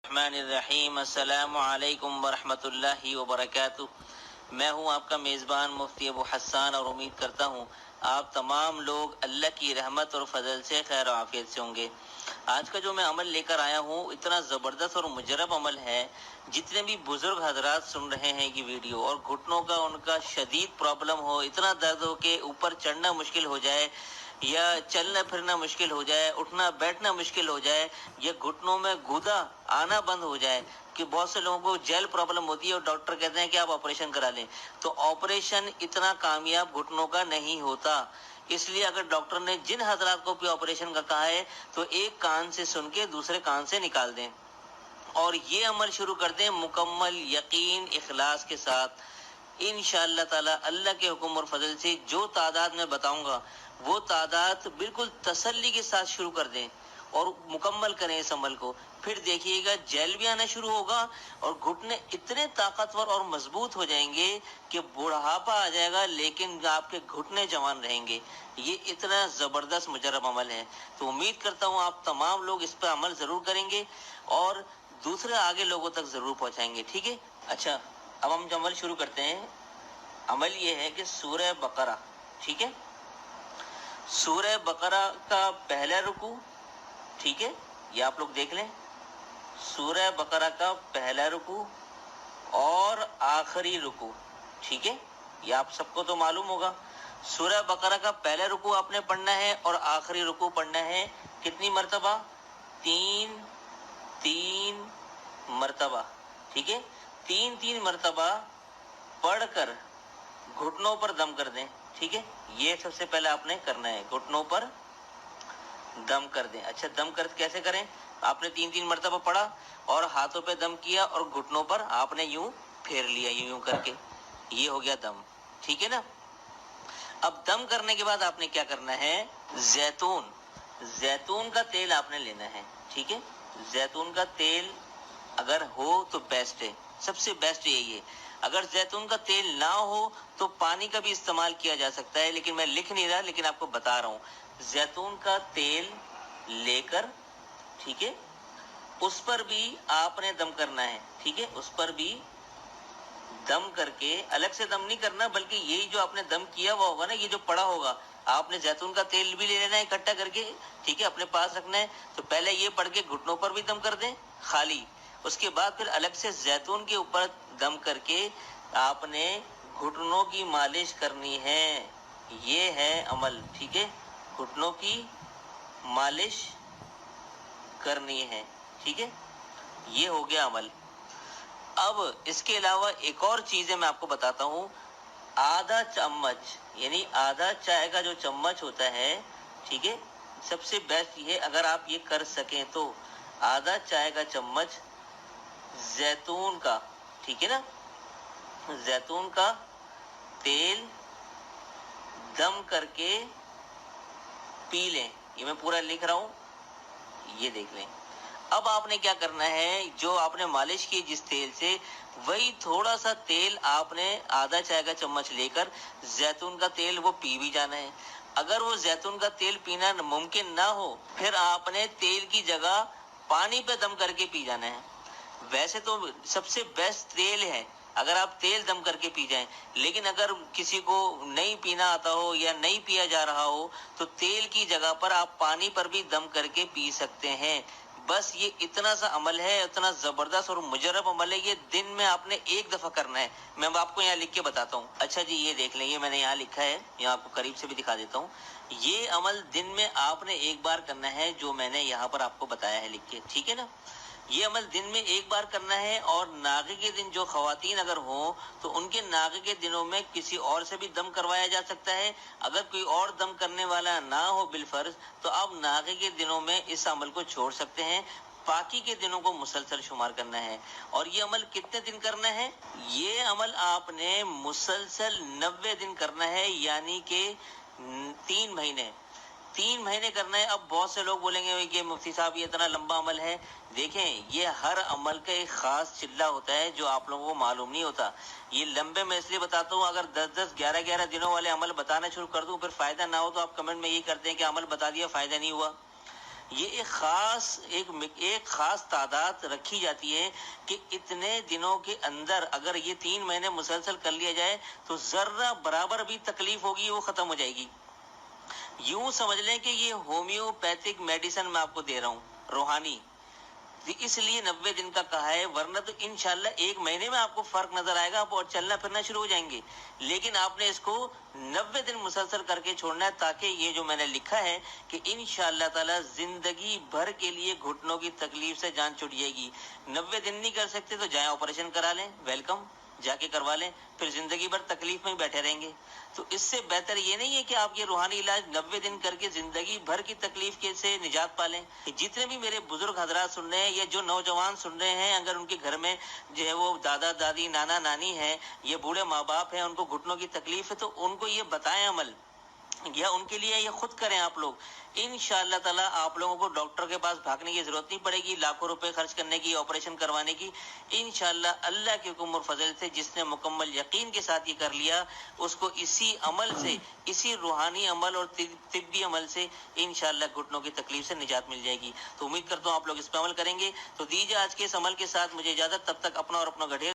الرحمن الرحیم السلام علیکم ورحمۃ اللہ وبرکاتہ۔ میں ہوں آپ کا میزبان مفتی ابو حسان اور امید کرتا ہوں آپ تمام لوگ اللہ کی رحمت اور فضل سے خیر و عافیت سے ہوں گے۔ آج کا جو میں عمل لے کر آیا ہوں اتنا زبردست اور مجرب عمل ہے، جتنے بھی بزرگ حضرات سن رہے ہیں یہ ویڈیو اور گھٹنوں کا ان کا شدید پرابلم ہو، اتنا درد ہو کہ اوپر چڑھنا مشکل ہو جائے یا چلنا پھرنا مشکل ہو جائے، اٹھنا بیٹھنا مشکل ہو جائے یا گھٹنوں میں گودا آنا بند ہو جائے، کہ بہت سے لوگوں کو جیل پرابلم ہوتی ہے اور ڈاکٹر کہتے ہیں کہ آپ آپریشن کرا لیں، تو آپریشن اتنا کامیاب گھٹنوں کا نہیں ہوتا۔ اس لیے اگر ڈاکٹر نے جن حضرات کو بھی آپریشن کا کہا ہے تو ایک کان سے سن کے دوسرے کان سے نکال دیں اور یہ عمل شروع کر دیں مکمل یقین اخلاص کے ساتھ۔ انشاءاللہ تعالی اللہ کے حکم اور فضل سے جو تعداد میں بتاؤں گا وہ تعداد بالکل تسلی کے ساتھ شروع کر دیں اور مکمل کریں اس عمل کو، پھر دیکھیے گا جیل بھی آنا شروع ہوگا اور گھٹنے اتنے طاقتور اور مضبوط ہو جائیں گے کہ بڑھاپا آ جائے گا لیکن آپ کے گھٹنے جوان رہیں گے۔ یہ اتنا زبردست مجرب عمل ہے، تو امید کرتا ہوں آپ تمام لوگ اس پہ عمل ضرور کریں گے اور دوسرے آگے لوگوں تک ضرور پہنچائیں گے، ٹھیک ہے؟ اچھا، اب ہم عمل شروع کرتے ہیں۔ عمل یہ ہے کہ سورہ بقرہ، ٹھیک ہے، سورہ بقرہ کا پہلا رکوع، ٹھیک ہے، یہ آپ لوگ دیکھ لیں، سورہ بقرہ کا پہلا رکوع اور آخری رکوع، ٹھیک ہے، یہ آپ سب کو تو معلوم ہوگا۔ سورہ بقرہ کا پہلا رکوع آپ نے پڑھنا ہے اور آخری رکوع پڑھنا ہے کتنی مرتبہ؟ 3 مرتبہ، ٹھیک ہے، 3 مرتبہ پڑھ کر گھٹنوں پر دم کر دیں، ٹھیک ہے، یہ سب سے پہلے آپ نے کرنا ہے، گھٹنوں پر دم کر دیں۔ اچھا، دم کر کیسے کریں؟ آپ نے 3 مرتبہ پڑھا اور ہاتھوں پہ دم کیا اور گھٹنوں پر آپ نے یوں پھیر لیا، یوں کر کے، یہ ہو گیا دم، ٹھیک ہے نا۔ اب دم کرنے کے بعد آپ نے کیا کرنا ہے؟ زیتون کا تیل آپ نے لینا ہے، ٹھیک ہے، زیتون کا تیل اگر ہو تو بیسٹ ہے، سب سے بیسٹ یہی ہے۔ اگر زیتون کا تیل نہ ہو تو پانی کا بھی استعمال کیا جا سکتا ہے، لیکن میں لکھ نہیں رہا، لیکن آپ کو بتا رہا ہوں۔ زیتون کا تیل لے کر، ٹھیک ہے، اس پر بھی آپ نے دم کرنا ہے، ٹھیک ہے، اس پر بھی دم کر کے، الگ سے دم نہیں کرنا بلکہ یہی جو آپ نے دم کیا ہوا ہوگا نا، یہ جو پڑا ہوگا، آپ نے زیتون کا تیل بھی لے لینا ہے اکٹھا کر کے، ٹھیک ہے، اپنے پاس رکھنا ہے، تو پہلے یہ پڑھ کے گھٹنوں پر بھی دم کر دیں خالی، اس کے بعد پھر الگ سے زیتون کے اوپر دم کر کے آپ نے گھٹنوں کی مالش کرنی ہے۔ یہ ہے عمل، ٹھیک ہے، گھٹنوں کی مالش کرنی ہے، ٹھیک ہے، یہ ہو گیا عمل۔ اب اس کے علاوہ ایک اور چیز ہے، میں آپ کو بتاتا ہوں۔ آدھا چمچ، یعنی آدھا چائے کا جو چمچ ہوتا ہے، ٹھیک ہے، سب سے بیسٹ یہ ہے اگر آپ یہ کر سکیں تو آدھا چائے کا چمچ زیتون کا، ٹھیک ہے نا، زیتون کا تیل دم کر کے پی لیں۔ یہ میں پورا لکھ رہا ہوں، یہ دیکھ لیں۔ اب آپ نے کیا کرنا ہے، جو آپ نے مالش کی جس تیل سے، وہی تھوڑا سا تیل آپ نے آدھا چائے کا چمچ لے کر زیتون کا تیل وہ پی بھی جانا ہے۔ اگر وہ زیتون کا تیل پینا ممکن نہ ہو پھر آپ نے تیل کی جگہ پانی پہ دم کر کے پی جانا ہے۔ ویسے تو سب سے بیسٹ تیل ہے اگر آپ تیل دم کر کے پی جائیں، لیکن اگر کسی کو نہیں پینا آتا ہو یا نہیں پیا جا رہا ہو تو تیل کی جگہ پر آپ پانی پر بھی دم کر کے پی سکتے ہیں۔ بس یہ اتنا سا عمل ہے، اتنا زبردست اور مجرب عمل ہے، یہ دن میں آپ نے ایک دفعہ کرنا ہے۔ میں آپ کو یہاں لکھ کے بتاتا ہوں۔ اچھا جی، یہ دیکھ لیں، یہ میں نے یہاں لکھا ہے، یہاں آپ کو قریب سے بھی دکھا دیتا ہوں۔ یہ عمل دن میں آپ نے ایک بار کرنا ہے، جو میں نے یہاں پر آپ کو بتایا ہے لکھ کے، ٹھیک ہے نا۔ یہ عمل دن میں ایک بار کرنا ہے، اور ناغے کے دن جو خواتین اگر ہوں تو ان کے ناغے کے دنوں میں کسی اور سے بھی دم کروایا جا سکتا ہے۔ اگر کوئی اور دم کرنے والا نہ ہو بالفرض تو آپ ناغے کے دنوں میں اس عمل کو چھوڑ سکتے ہیں، باقی کے دنوں کو مسلسل شمار کرنا ہے۔ اور یہ عمل کتنے دن کرنا ہے؟ یہ عمل آپ نے مسلسل 90 دن کرنا ہے، یعنی کہ 3 مہینے 3 مہینے کرنا ہے۔ اب بہت سے لوگ بولیں گے کہ مفتی صاحب یہ اتنا لمبا عمل ہے۔ دیکھیں، یہ ہر عمل کا ایک خاص چلہ ہوتا ہے جو آپ لوگوں کو معلوم نہیں ہوتا۔ یہ لمبے میں اس لیے بتاتا ہوں، اگر 10 11 دنوں والے عمل بتانا شروع کر دوں پھر فائدہ نہ ہو تو آپ کمنٹ میں یہی کرتے ہیں کہ عمل بتا دیا فائدہ نہیں ہوا۔ یہ ایک خاص تعداد رکھی جاتی ہے کہ اتنے دنوں کے اندر اگر یہ 3 مہینے مسلسل کر لیا جائے تو ذرہ برابر بھی تکلیف ہوگی وہ ختم ہو جائے گی. یوں سمجھ لیں کہ یہ ہومیوپیتھک میڈیسن میں آپ کو دے رہا ہوں، روحانی. اس لیے 90 دن کا کہا ہے، ورنہ تو انشاءاللہ 1 مہینے میں آپ کو فرق نظر آئے گا، آپ اور چلنا پھرنا شروع ہو جائیں گے. لیکن آپ نے اس کو 90 دن مسلسل کر کے چھوڑنا ہے، تاکہ یہ جو میں نے لکھا ہے کہ انشاءاللہ تعالی زندگی بھر کے لیے گھٹنوں کی تکلیف سے جان چھوٹ جائے گی. 90 دن نہیں کر سکتے تو جائیں آپریشن کرا لیں، ویلکم، جا کے کروا لیں، پھر زندگی بھر تکلیف میں ہی بیٹھے رہیں گے. تو اس سے بہتر یہ نہیں ہے کہ آپ یہ روحانی علاج 90 دن کر کے زندگی بھر کی تکلیف سے نجات پالیں. جتنے بھی میرے بزرگ حضرات سن رہے ہیں یا جو نوجوان سن رہے ہیں، اگر ان کے گھر میں جو ہے وہ دادا دادی نانا نانی ہے یا بوڑھے ماں باپ ہیں، ان کو گھٹنوں کی تکلیف ہے، تو ان کو یہ بتائیں عمل، یا ان کے لیے یہ خود کریں آپ لوگ. انشاءاللہ تعالی آپ لوگوں کو ڈاکٹر کے پاس بھاگنے کی ضرورت نہیں پڑے گی، لاکھوں روپے خرچ کرنے کی، آپریشن کروانے کی. انشاءاللہ اللہ کے حکم اور فضل سے جس نے مکمل یقین کے ساتھ یہ کر لیا، اس کو اسی عمل سے، اسی روحانی عمل اور طبی عمل سے انشاءاللہ گھٹنوں کی تکلیف سے نجات مل جائے گی. تو امید کرتا ہوں آپ لوگ اس پہ عمل کریں گے. تو دیجیے آج کے اس عمل کے ساتھ مجھے اجازت، تب تک اپنا اور اپنا گھٹے